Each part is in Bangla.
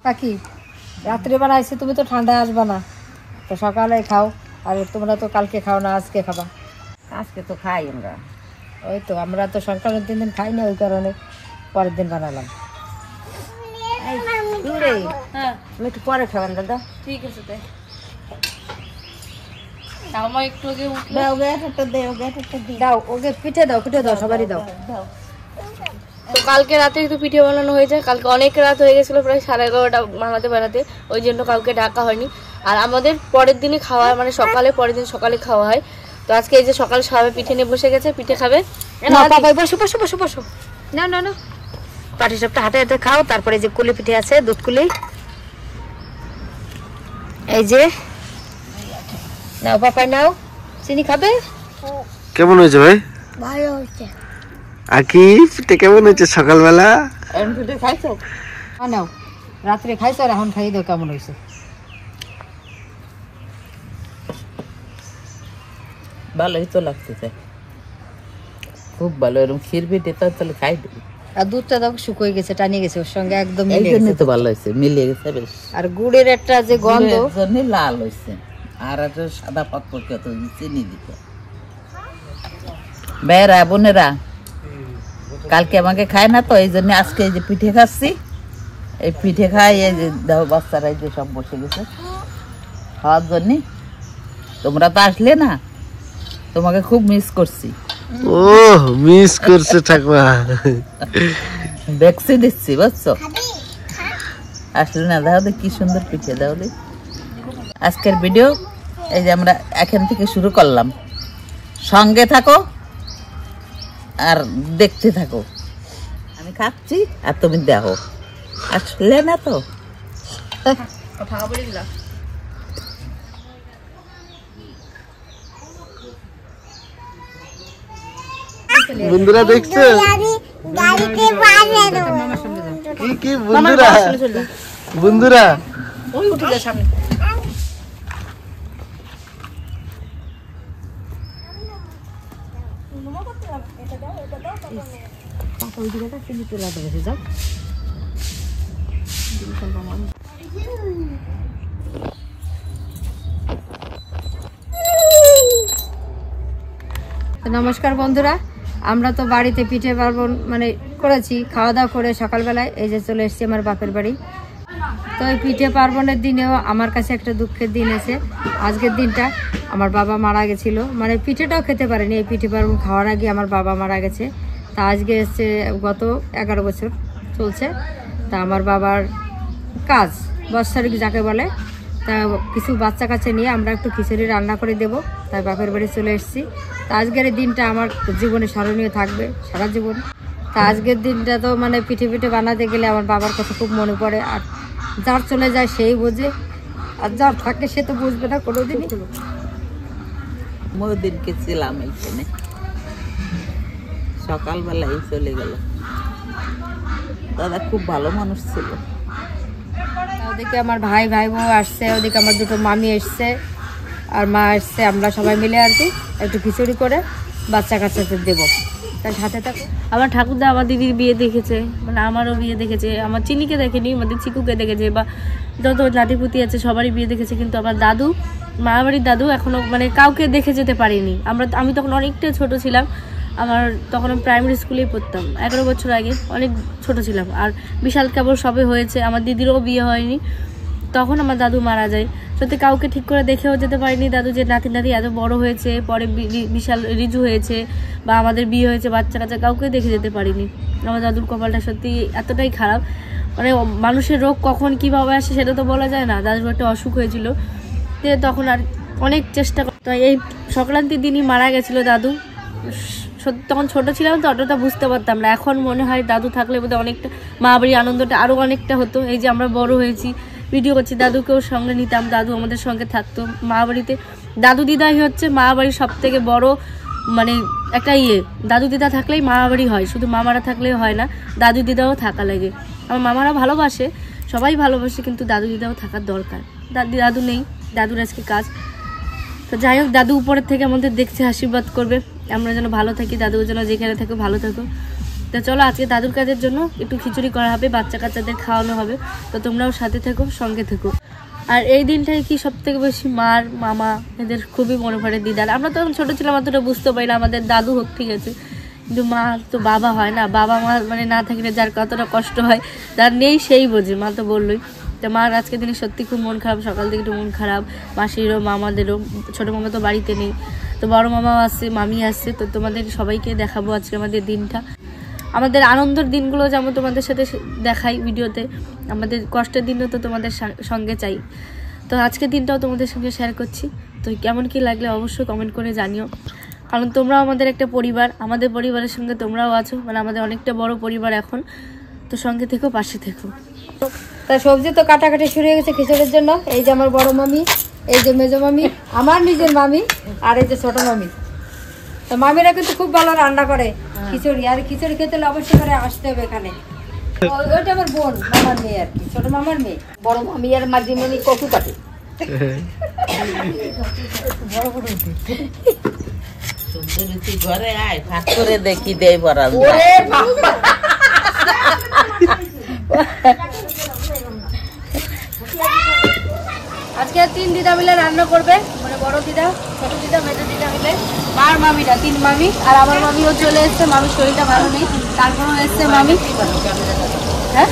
কাকি রাত্রে বানাইছি, তুমি তো ঠান্ডায় আসবা না, তো সকালে খাও। আর তোমরা তো কালকে খাও না, আজকে খাবা। আজকে তো খাই আমরা। ওই তো আমরা তো সকালের দিন খাই না, ওই কারণে পরের দিন বানালাম। হ্যাঁ আমি একটু পরে খাবেন দাদা। ঠিক আছে তাই। আমার একটু আগে উঠলো। দাও ওকে পিঠে দাও, পিঠে দাও, সবারই দাও। তো কালকে রাতে একটু পিঠে বানানো হয়েছে, কালকে অনেক রাত হয়ে গেছিলো, প্রায় 11:30 বানাতে, ওই জন্য কাউকে ডাকা হয়নি। আর আমাদের পরের দিনই খাওয়া হয়, মানে সকালে, পরের দিন সকালে খাওয়া হয়। তো আজকে এই যে সকালে সবাই পিঠে নিয়ে বসে গেছে, পিঠে খাবে। বসো বসো বসো বসো, না না না, পাটি সাপটা হাতে হাতে খাও। তারপরে যে কুলি পিঠে আছে, দুধ কুলি, এই যে নাও পাপাই নাও। চিনি খাবে? কেমন হয়েছে ভাই? ভালো হয়েছে। আকি পিঠে কেমন হয়েছে সকালবেলা? পিঠে খাইছো? নাও, রাত্রে খাইছো আর এখন খাই দাও, কেমন হয়েছে? ভালোই তো লাগতেছে, খুব ভালো। এরকম ক্ষীর পিঠে তো তাহলে খাই দেবো। আর দুধটা দাও, শুকিয়ে গেছে, টানিয়ে গেছে, ওর সঙ্গে একদম এই মিলে জন্য গেছে। তো ভালো হয়েছে, মিলিয়ে গেছে বেশ। আর গুড়ের একটা যে গন্ধ, এর জন্য লাল হয়েছে। আর একটা সাদা পকপকে তো চিনি দিতে। বেরা বোনেরা কালকে আমাকে খায় না, তো এই জন্য আজকে এই যে পিঠে খাচ্ছি। এই পিঠে খাই, এই যে দাও বাচ্চারা এই যে সব বসে গেছে খাওয়ার জন্য। তোমরা তো আসলে না, তোমাকে খুব মিস করছি। ও মিস করছে ঠাকুমা, দেখছি দিচ্ছি বুঝছো। আসলে না, দাও কি সুন্দর পিঠে দাও। আজকের ভিডিও এই যে আমরা এখান থেকে শুরু করলাম। সঙ্গে থাকো আর দেখতে থাকো। আমি খাচ্ছি আর তুমি দেখো। আসলে না তো ফাঁকা পড়ে দিলাম। বন্ধুরা দেখছো কি কি? বন্ধুরা বন্ধুরা ওই উঠে যায় সামনে। নমস্কার বন্ধুরা, আমরা তো বাড়িতে পিঠে পার্বণ মানে করেছি, খাওয়া দাওয়া করে সকালবেলায় এই যে চলে এসেছি আমার বাপের বাড়ি। তো এই পিঠে পার্বণের দিনেও আমার কাছে একটা দুঃখের দিন এসে, আজকের দিনটা আমার বাবা মারা গেছিলো, মানে পিঠেটাও খেতে পারেনি। এই পিঠে পার্বণ খাওয়ার আগে আমার বাবা মারা গেছে। তা আজকে এসছে, গত 11 বছর চলছে। তা আমার বাবার কাজ বৎসরিক যাকে বলে, তা কিছু বাচ্চা কাছে নিয়ে আমরা একটু খিচুড়ি রান্না করে দেবো, তাই বাপের বাড়ি চলে এসেছি। তা আজকের এই দিনটা আমার জীবনে স্মরণীয় থাকবে সারা জীবন। তা আজকের দিনটা তো মানে পিঠে পিঠে বানাতে গেলে আমার বাবার কথা খুব মনে পড়ে। আর যার চলে যায় সেই বোঝে, আর যার থাকে সে তো বুঝবে না কোনোদিনই। দিনকে ছিলাম এইখানে, সকালবেলায় চলে গেল। দাদা খুব ভালো মানুষ ছিল। ওদিকে আমার ভাই বউ আসছে, ওদিকে আমার দুটো মামি এসছে আর মা এসছে। আমরা সবাই মিলে আর কি একটু খিচুড়ি করে বাচ্চা কাচ্চাদের দেবো, তার সাথে থাকো। আমার ঠাকুরদা আমার দিদির বিয়ে দেখেছে, মানে আমারও বিয়ে দেখেছে। আমার চিনিকে দেখেনি, আমাদের চিকুকে দেখেছে, বা যত নাতিপুতি আছে সবারই বিয়ে দেখেছে। কিন্তু আমার দাদু, মামাবাড়ির দাদু এখনো মানে কাউকে দেখে যেতে পারিনি। আমি তখন অনেকটা ছোট ছিলাম, আমার তখন আমি প্রাইমারি স্কুলেই পড়তাম, 11 বছর আগে, অনেক ছোট ছিলাম। আর বিশাল কেবল সবে হয়েছে, আমার দিদিরও বিয়ে হয়নি, তখন আমার দাদু মারা যায়। সত্যি কাউকে ঠিক করে দেখেও যেতে পারিনি। দাদু যে নাতি এত বড় হয়েছে, পরে বিশাল রিজু হয়েছে, বা আমাদের বিয়ে হয়েছে, বাচ্চা কাচ্চা কাউকে দেখে যেতে পারিনি। আমার দাদুর কপালটা সত্যি এতটাই খারাপ, মানে মানুষের রোগ কখন কীভাবে আসে সেটা তো বলা যায় না। দাদুর একটা অসুখ হয়েছিল, যে তখন আর অনেক চেষ্টা করতো। এই সংক্রান্তির দিনই মারা গেছিলো দাদু। তখন ছোট ছিলাম তো অতটা বুঝতে পারতাম না। এখন মনে হয় দাদু থাকলে বোধহয় অনেকটা মা বাড়ির আনন্দটা আরও অনেকটা হতো। এই যে আমরা বড় হয়েছি, ভিডিও করছি, দাদুকেও সঙ্গে নিতাম, দাদু আমাদের সঙ্গে থাকতো। মা বাড়িতে দাদু দিদাই হচ্ছে মা বাড়ির সব থেকে বড় মানে একটা দাদু দিদা থাকলেই মা বাড়ি হয়, শুধু মামারা থাকলেই হয় না, দাদু দিদাও থাকা লাগে। আমার মামারা ভালোবাসে, সবাই ভালোবাসে, কিন্তু দাদু দিদাও থাকার দরকার। দাদু নেই, দাদুর আজকে কাজ। তো যাই হোক, দাদু উপরের থেকে আমাদের দেখছে, আশীর্বাদ করবে আমরা যেন ভালো থাকি, দাদু যেন যেখানে থাকে ভালো থাকো। তো তো চলো আজকে দাদুর কাজের জন্য একটু খিচুড়ি করা হবে, বাচ্চা কাচ্চাদের খাওয়ানো হবে। তো তোমরাও সাথে থেকো, সঙ্গে থেকো। আর এই দিনটাই কি সব থেকে বেশি মার মামা এদের খুবই মনে পড়ে, দিদার। আমরা তো ছোটো ছিলাম, অতটা বুঝতে পারি না, আমাদের দাদু হোক ঠিক আছে, কিন্তু মা তো বাবা হয় না, বাবা মা মানে না থাকলে যার কতটা কষ্ট হয়, যার নেই সেই বোঝে। মা তো বললোই। তো মার আজকের দিনে সত্যি খুব মন খারাপ, সকাল থেকে একটু মন খারাপ, মাসিরও মামাদেরও। ছোটো মামা তো বাড়িতে নেই, তো বড় মামাও আসছে, মামি আসছে। তো তোমাদের সবাইকে দেখাবো আজকে আমাদের দিনটা, আমাদের আনন্দের দিনগুলো যেমন তোমাদের সাথে দেখাই ভিডিওতে, আমাদের কষ্টের দিনও তো তোমাদের সঙ্গে চাই। তো আজকের দিনটাও তোমাদের সঙ্গে শেয়ার করছি। তো কেমন কি লাগলে অবশ্যই কমেন্ট করে জানিও, কারণ তোমরাও আমাদের একটা পরিবার, আমাদের পরিবারের সঙ্গে তোমরাও আছো, মানে আমাদের অনেকটা বড় পরিবার এখন। তো সঙ্গে থেকো, পাশে থেকো। তা সবজি তো কাটাকাটি শুরু হয়ে গেছে খিচুড়ির জন্য। এই যে আমার বড় মামি, এই যে মেজো মামি, আমার নিজের মামি, আর এই যে ছোট মামি। তো মামিরা কিন্তু খুব ভালো রান্না করে খিচুড়ি, আর খিচুড়ি খেতে হলে অবশ্যই করে আসতে হবে এখানে। ওইটা আমার বোন, মামার মেয়ে আর কি, ছোট মামার মেয়ে। বড় মামি আর মাঝি মামি কচু কাটে। ঘরে আয়, ভাত করে দেখি দেই পড়াল। আজকে 3 দিদা মিলে রান্না করবে, মানে বড় দিদা, ছোট দিদা, মেজো দিদা মিলে। মার মামিরা 3 মামি, আর আমার মামিও চলে এসছে। মামির শরীরটা ভালো নেই, তারপরেও এসছে মামি। হ্যাঁ,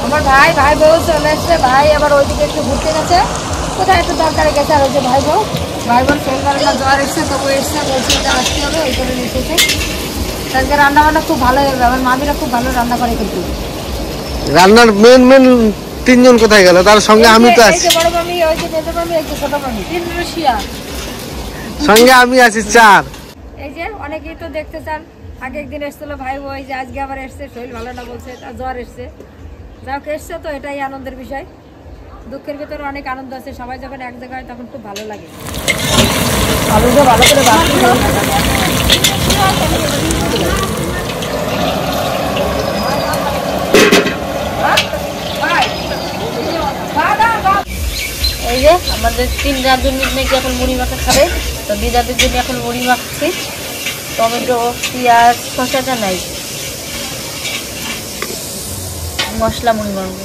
আমার ভাই বউ চলে এসছে। ভাই আবার ওইদিকে একটু ঘুরতে গেছে, কোথায় একটু দরকারে গেছে। আর ওই যে ভাই বোন শরীর ভালো না, জ্বর এসছে, তবু এসছে, বলছে আসতে হবে, ওই করে এসেছে। আজকে রান্না বান্না খুব ভালো হবে, আমার মামিরা খুব ভালো রান্না করে। কিন্তু রান্নার মেন 3 জন কোথায় গেল? তার সঙ্গে আমি তো আছি, বড় মামি, ওই যে মেজো মামি, এই যে ছোট মামি, 3 রসিয়া সঙ্গে আমি আছি 4। এই যে অনেকেই তো দেখতে চান, আগে একদিন এসেছিল ভাই বউ, যে আজকে আবার এসছে, শরীর ভালো না বলছে, তার জ্বর এসছে। যাক এসছে, তো এটাই আনন্দের বিষয়। দুঃখের ভিতরে অনেক আনন্দ আছে, সবাই যখন এক জায়গায় হয় তখন খুব ভালো লাগে। আলুটা ভালো করে এই যে আমাদের 3 দাদুর নাকি এখন মুড়ি মাখা খাবে, তো দিদাদের জন্য এখন মুড়ি মাখছি। টমেটো, পেঁয়াজ, শসাটা নাই, মশলা মুড়ি মাখবো।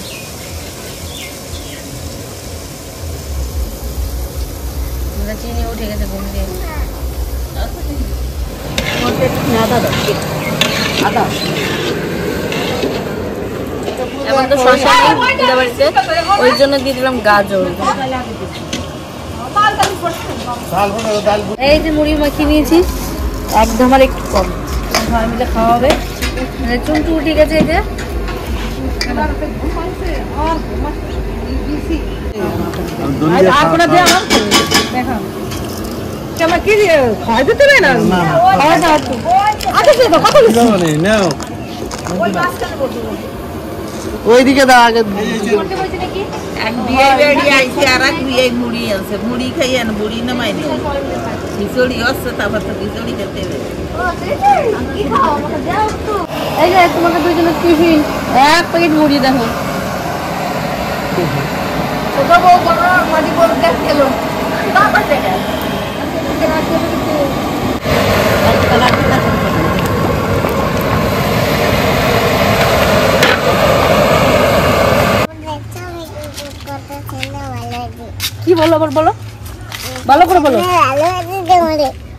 চিনি উঠে গেছে ঘুম দিয়ে। এখন তো শসা নেই দিদা বাড়িতে, ওই জন্য দিয়ে দিলাম গাজর। এই যে মুড়ি মাখিয়ে নিয়েছি, একদম আর একটু কম, সবাই মিলে খাওয়া হবে। মানে চুনটু উঠে গেছে। এই যে ওইদিকে দাও আগে। এক বিয়ে বেড়ি আইছে, আর এক বিয়ে মুড়ি আছে, মুড়ি খাইয়ে না মুড়ি নামাই নি, খিচুড়ি আসছে, তারপর তো খিচুড়ি খেতে হবে। এই যে তোমাকে দুজনের টিফিন, 1 প্যাকেট মুড়ি দেখো। ছোট বউ বড় মাঝি বউ গেল বাবা থেকে। কি বলো আবার, বলো ভালো করে বলো।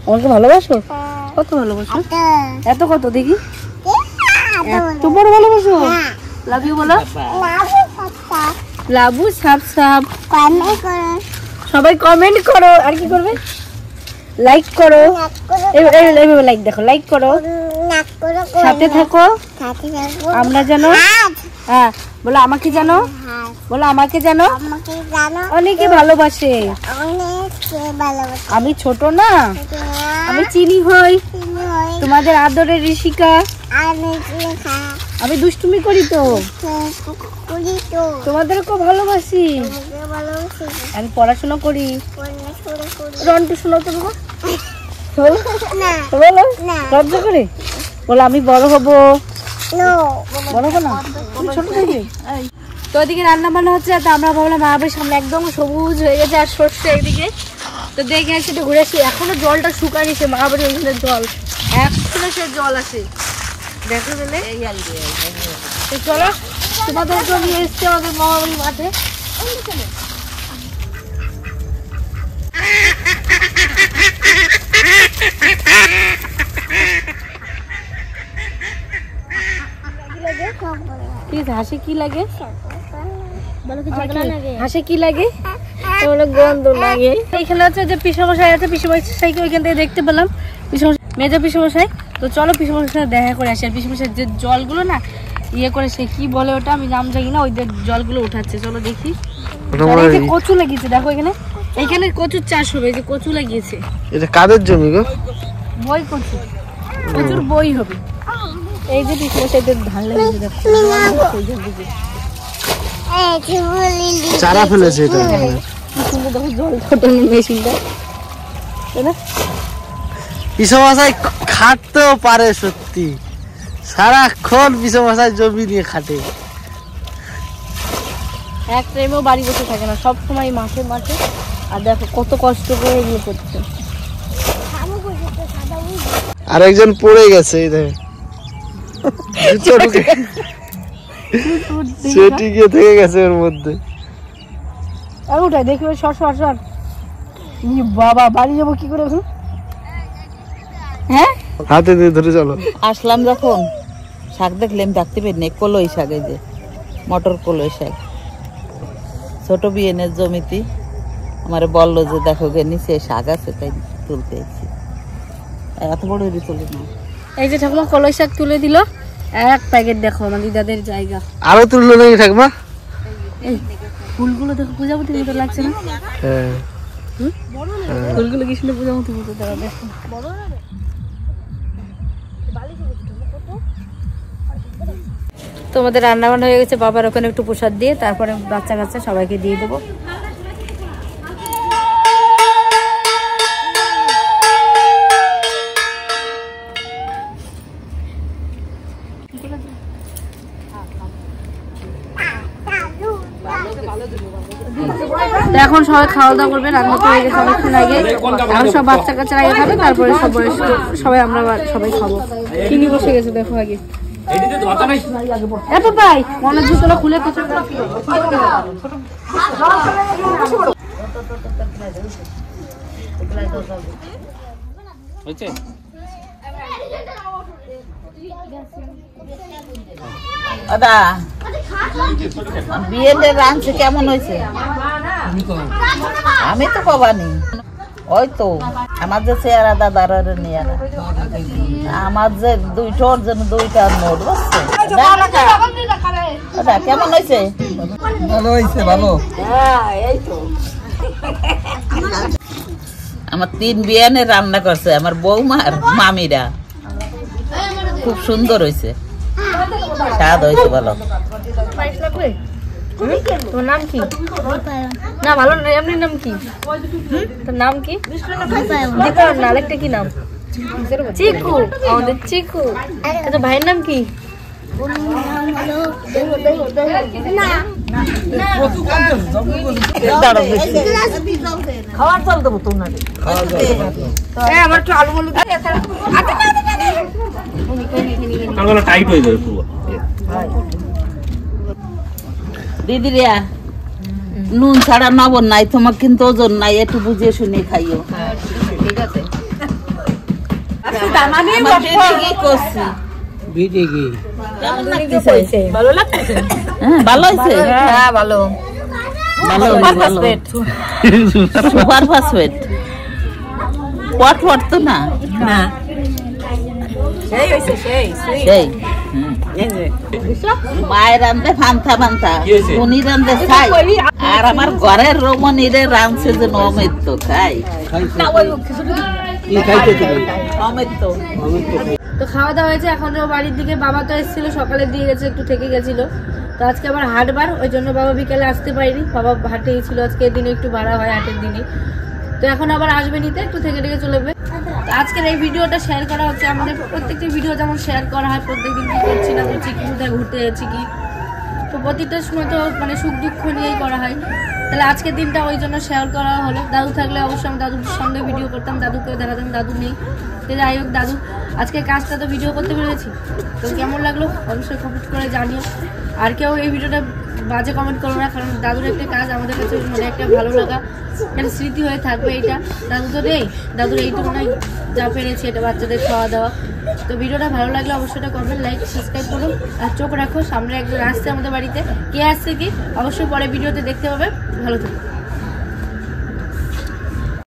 আমাকে ভালোবাসো? কত ভালোবাসো? এত কত দেখি, এত বড় ভালোবাসো? লাভ ইউ বলো। লাভু সাপ সাপ। সবাই কমেন্ট করো। আর কি করবে? লাইক করো। এইভাবে লাইক দেখো, লাইক করো, সাথে থাকো। আমরা জানো, হ্যাঁ বলো আমাকে জানো, বলো আমাকে জানো, অনেকে ভালোবাসে। আমি ছোট না, আমি চিনি হই, তোমাদের আদরের ঋষিকা। আমি দুষ্টুমি করি তো, তোমাদেরকে ভালোবাসি। আমি পড়াশোনা করি। রন্টু শোনো তো বাবা, বলো লজ্জা করে বলো আমি বড় হবো। বড় হবো না, ছোট থাকবে। তো ওইদিকে রান্না বান্না হচ্ছে, তো আমরা ভাবলাম আমাদের সামনে একদম সবুজ হয়ে গেছে আর সর্ষে এইদিকে। তো দেখে আসি, একটু ঘুরে আসি। এখনো জলটা শুকায়নি, সে মহাবাড়ি ওইখানে জল, এখনো সে জল আছে। দেখো বলে তো চলো তোমাদের জন্য নিয়ে এসছি আমাদের মামাবাড়ি মাঠে। হাসি কি লাগে? হাসি কি লাগে? গন্ধ লাগে। এখানে হচ্ছে যে পিসমশাই আছে, পিসমশাইকে ওইখান থেকে দেখতে পেলাম, মেজো পিসমশাই। তো চলো পিসমশাই দেখা করে আসি। আর পিসমশাই যে জলগুলো না ইয়ে করে, সে কি বলে ওটা আমি নাম জানি না, ওই যে জলগুলো উঠাচ্ছে। চলো দেখি। কচু লাগিয়েছে দেখো এখানে, এইখানে কচুর চাষ হবে। যে কচু লাগিয়েছে, এটা কাদের জমি গো? বই কচু, কচুর বই হবে। এই যে পিসমশাইদের ধান লাগিয়েছে দেখো, চারা ফেলেছে এটা। জল ফোটানোর মেশিনটা, তাই না? পিসমশাই খাটতেও পারে সত্যি, সারাক্ষণ পিসমশাই জমি নিয়ে খাটে। এক টাইমেও বাড়ি বসে থাকে না, সব সময় মাঠে মাঠে। আর দেখো কত কষ্ট করে এগুলো করছে। আর একজন পড়ে গেছে, এই দেখে সেটি গিয়ে থেকে গেছে ওর মধ্যে। আর ওটাই দেখি ওই সর সর সর। বাবা বাড়ি যাবো কি করে এখন? হ্যাঁ হাতে দিয়ে ধরে চলো। আসলাম যখন শাক দেখলাম, দেখতে পেয়ে কলই শাক, এই যে মটর কলই শাক, ছোট বিয়েনের জমিতে আমার বললো যে দেখো গে নিচে শাক আছে, তাই তুলতে এসেছি। এত বড় তুলে না। এই যে ঠাকুমা কলই শাক তুলে দিল এক প্যাকেট। দেখো আমার দিদাদের জায়গা। আরো তুললো নাকি ঠাকুমা? এই ফুলগুলো দেখো পূজাপতির মতো লাগছে না? হ্যাঁ ফুলগুলো কি সুন্দর পূজাপতির মতো দেখো। তোমাদের রান্না বান্না হয়ে গেছে, বাবার ওখানে একটু প্রসাদ দিয়ে তারপরে বাচ্চা কাচ্চা সবাইকে দিয়ে দেবো। এখন সবাই খাওয়া দাওয়া করবে, রান্না তো হয়ে গেছে অনেকক্ষণ আগে। এখন সব বাচ্চা কাচ্চা আগে খাবে, তারপরে সবাই আমরা সবাই খাবো। চিনি বসে গেছে দেখো আগে। এত তাই মনের জুতোটা খুলে কিছু দাদা বিয়ের রাঁধছে কেমন হয়েছে? আমি তো কবানি, ওই তো আমার যে চেহারা দাদার নিয়ে না, আমার যে দুইটার জন্য দুইটা নোট বসছে। কেমন হয়েছে? ভালো হয়েছে, ভালো। আমার 3 বিয়ানে রান্না করছে আমার বৌমার মামিরা, খুব সুন্দর হয়েছে, স্বাদ হয়েছে ভালো। তোর নাম কি? না ভালো না, এমনি নাম কি? তোর নাম কি? না আরেকটা কি নাম? চিকু, আমাদের চিকু। আচ্ছা ভাইয়ের নাম কি? খাওয়ার চাল দেবো তো না, আমার একটু আলু বলু টাইট হয়ে যাবে পুরো। দিদি রিয়া নুন ছাড়া নবন নাই, তোমার কিন্তু ওজন নাই, একটু বুঝিয়ে শুনে খাইও। ঠিক আছে কি করছি ভালো লাগছে। হ্যাঁ ভালো হয়েছে, হ্যাঁ ভালো সুপার ফসফেট পট পট তো না, সেই মায়ের রান্ধে ফান্তা ফান্তা, উনি রান্ধে খাই, আর আমার ঘরের রমণীরে রাঁধছে যে অমৃত খাই। অমৃত তো খাওয়া দাওয়া হয়েছে, এখন বাড়ির দিকে। বাবা তো এসেছিল সকালে, দিয়ে গেছে, একটু থেকে গেছিল। তো আজকে আবার হাটবার, ওই জন্য বাবা বিকেলে আসতে পারিনি। বাবা হাটে গেছিল, আজকে দিনে একটু ভাড়া হয় হাটের দিনে। তো এখন আবার আসবে নিতে, একটু থেকে থেকে চলে যাবে। তো আজকের এই ভিডিওটা শেয়ার করা হচ্ছে, আমাদের প্রত্যেকটি ভিডিও যেমন শেয়ার করা হয়, প্রত্যেকদিন কি করছি না করছি, কোথায় ঘুরতে যাচ্ছি কি, তো প্রতিটা সময় তো মানে সুখ দুঃখ নিয়েই করা হয়। তাহলে আজকের দিনটা ওই জন্য শেয়ার করা হলো। দাদু থাকলে অবশ্যই আমি দাদুর সঙ্গে ভিডিও করতাম, দাদুকেও দেখাতাম, দাদু নেই। যাই হোক দাদু আজকে কাজটা তো ভিডিও করতে পেরেছি, তো কেমন লাগলো অবশ্যই কমেন্ট করে জানিও। আর কেউ এই ভিডিওটা বাজে কমেন্ট করো না, কারণ দাদুর একটা কাজ আমাদের কাছে মানে একটা ভালো লাগা, মানে স্মৃতি হয়ে থাকবে এইটা। দাদু তো নেই, দাদুর এইটুকু নয় যা পেরেছে এটা বাচ্চাদের খাওয়া দাওয়া। তো ভিডিওটা ভালো লাগলে অবশ্যই এটা করবেন, লাইক সাবস্ক্রাইব করুন, আর চোখ রাখো সামনে একজন আসছে আমাদের বাড়িতে, কে আসছে কি অবশ্যই পরে ভিডিওতে দেখতে পাবে। ভালো থাকবে।